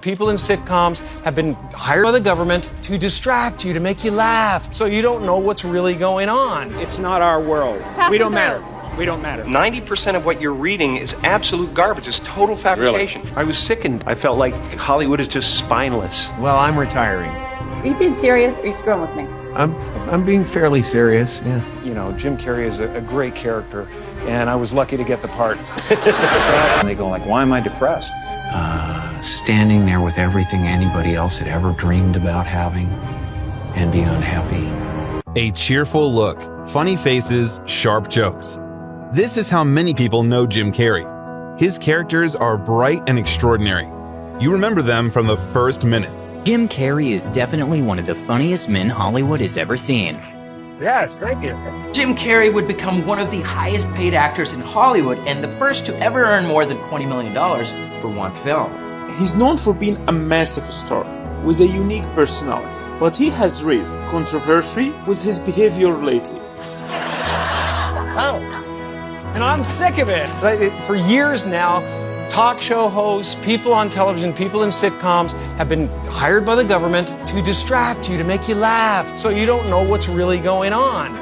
People in sitcoms have been hired by the government to distract you, to make you laugh, so you don't know what's really going on. It's not our world. We don't matter. We don't matter. 90% of what you're reading is absolute garbage. It's total fabrication. Really? I was sickened. I felt like Hollywood is just spineless. Well, I'm retiring. Are you being serious or are you screwing with me? I'm being fairly serious, yeah. You know, Jim Carrey is a great character, and I was lucky to get the part. And they go like, why am I depressed? Standing there with everything anybody else had ever dreamed about having and be unhappy. A cheerful look, funny faces, sharp jokes. This is how many people know Jim Carrey. His characters are bright and extraordinary. You remember them from the first minute. Jim Carrey is definitely one of the funniest men Hollywood has ever seen. Yes, thank you. Jim Carrey would become one of the highest paid actors in Hollywood and the first to ever earn more than $20 million for one film. He's known for being a massive star with a unique personality, but he has raised controversy with his behavior lately. Oh. And I'm sick of it. For years now, talk show hosts, people on television, people in sitcoms have been hired by the government to distract you, to make you laugh, so you don't know what's really going on.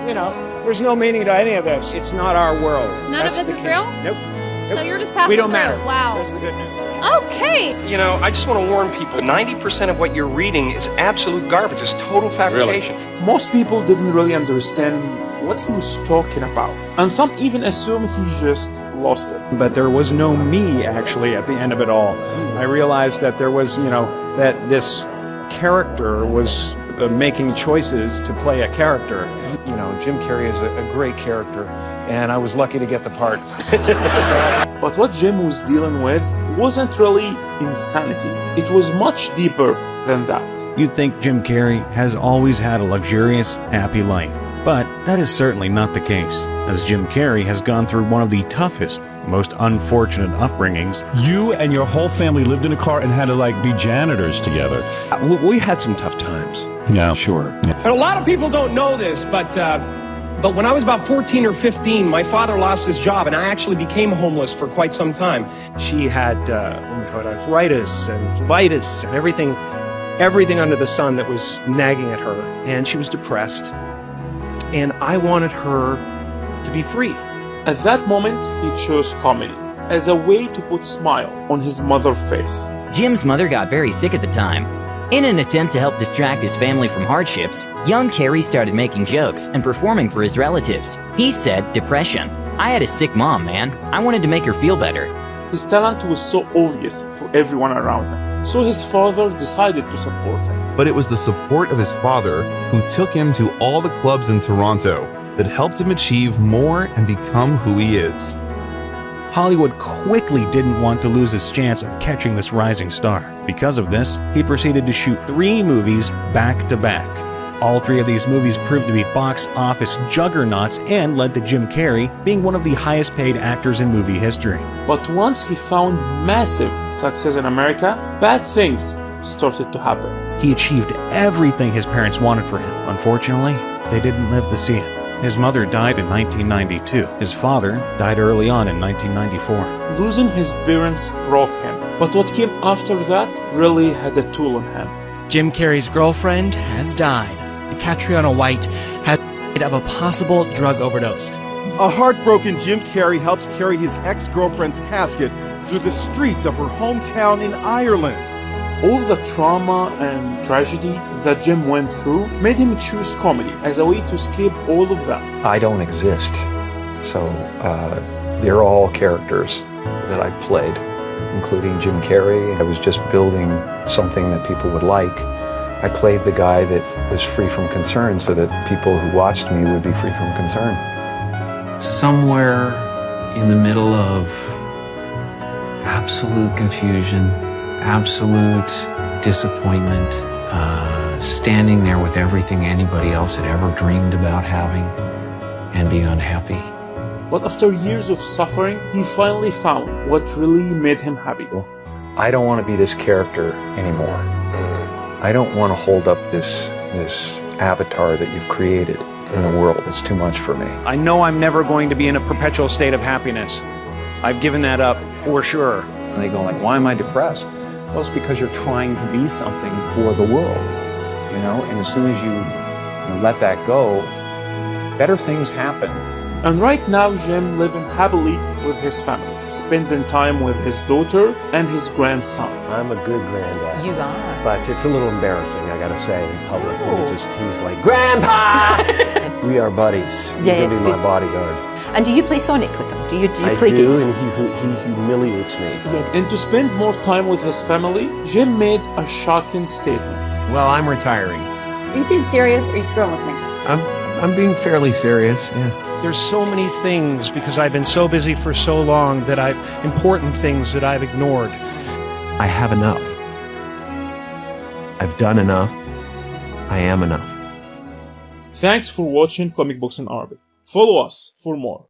You know, there's no meaning to any of this. It's not our world. None of this is real? Nope. So you're just passing We don't through. matter. Wow. That's the good news. Okay. You know, I just want to warn people, 90% of what you're reading is absolute garbage. It's total fabrication. Really? Most people didn't really understand what he was talking about, and some even assume he just lost it. But there was no me, actually, at the end of it all. I realized that there was, that this character was making choices to play a character. You know, Jim Carrey is a great character, and I was lucky to get the part. But what Jim was dealing with wasn't really insanity. It was much deeper than that. You'd think Jim Carrey has always had a luxurious, happy life. But that is certainly not the case, as Jim Carrey has gone through one of the toughest, most unfortunate upbringings. You and your whole family lived in a car and had to be janitors together. We had some tough times. Yeah, sure. Yeah. And a lot of people don't know this, but when I was about 14 or 15, my father lost his job, and I actually became homeless for quite some time. She had arthritis and phlebitis and everything under the sun that was nagging at her, and she was depressed. And I wanted her to be free. At that moment, he chose comedy as a way to put a smile on his mother's face. Jim's mother got very sick at the time. In an attempt to help distract his family from hardships, young Carrey started making jokes and performing for his relatives. He said, "Depression. I had a sick mom, man. I wanted to make her feel better." His talent was so obvious for everyone around him, so his father decided to support him. But it was the support of his father who took him to all the clubs in Toronto that helped him achieve more and become who he is. Hollywood quickly didn't want to lose his chance of catching this rising star. Because of this, he proceeded to shoot 3 movies back to back. All 3 of these movies proved to be box office juggernauts and led to Jim Carrey being one of the highest paid actors in movie history. But once he found massive success in America, bad things started to happen. He achieved everything his parents wanted for him. Unfortunately, they didn't live to see it. His mother died in 1992. His father died early on in 1994. Losing his parents broke him, but what came after that really had a toll on him. Jim Carrey's girlfriend has died. Catriona White had died of a possible drug overdose. A heartbroken Jim Carrey helps carry his ex-girlfriend's casket through the streets of her hometown in Ireland. All the trauma and tragedy that Jim went through made him choose comedy as a way to escape all of that. I don't exist, so they're all characters that I played, including Jim Carrey. I was just building something that people would like. I played the guy that was free from concern so that people who watched me would be free from concern. Somewhere in the middle of absolute confusion, absolute disappointment, standing there with everything anybody else had ever dreamed about having and be unhappy. But after years of suffering, he finally found what really made him happy. I don't want to be this character anymore. I don't want to hold up this avatar that you've created in the world. It's too much for me. I know I'm never going to be in a perpetual state of happiness. I've given that up for sure. And they go like, why am I depressed? Well, it's because you're trying to be something for the world, you know, and as soon as you let that go, better things happen. And right now, Jim living happily with his family, spending time with his daughter and his grandson. I'm a good granddad. You are. But it's a little embarrassing, I gotta say, in public. He's like, Grandpa! We are buddies. He's gonna be my bodyguard. And do you play Sonic with him? Do you play games? games? And he humiliates me. And to spend more time with his family, Jim made a shocking statement. Well, I'm retiring. Are you being serious or are you screwing with me? I'm being fairly serious, yeah. There's so many things because I've been so busy for so long that important things that I've ignored. I have enough. I've done enough. I am enough. Thanks for watching Comic Books in Arabic. Follow us for more.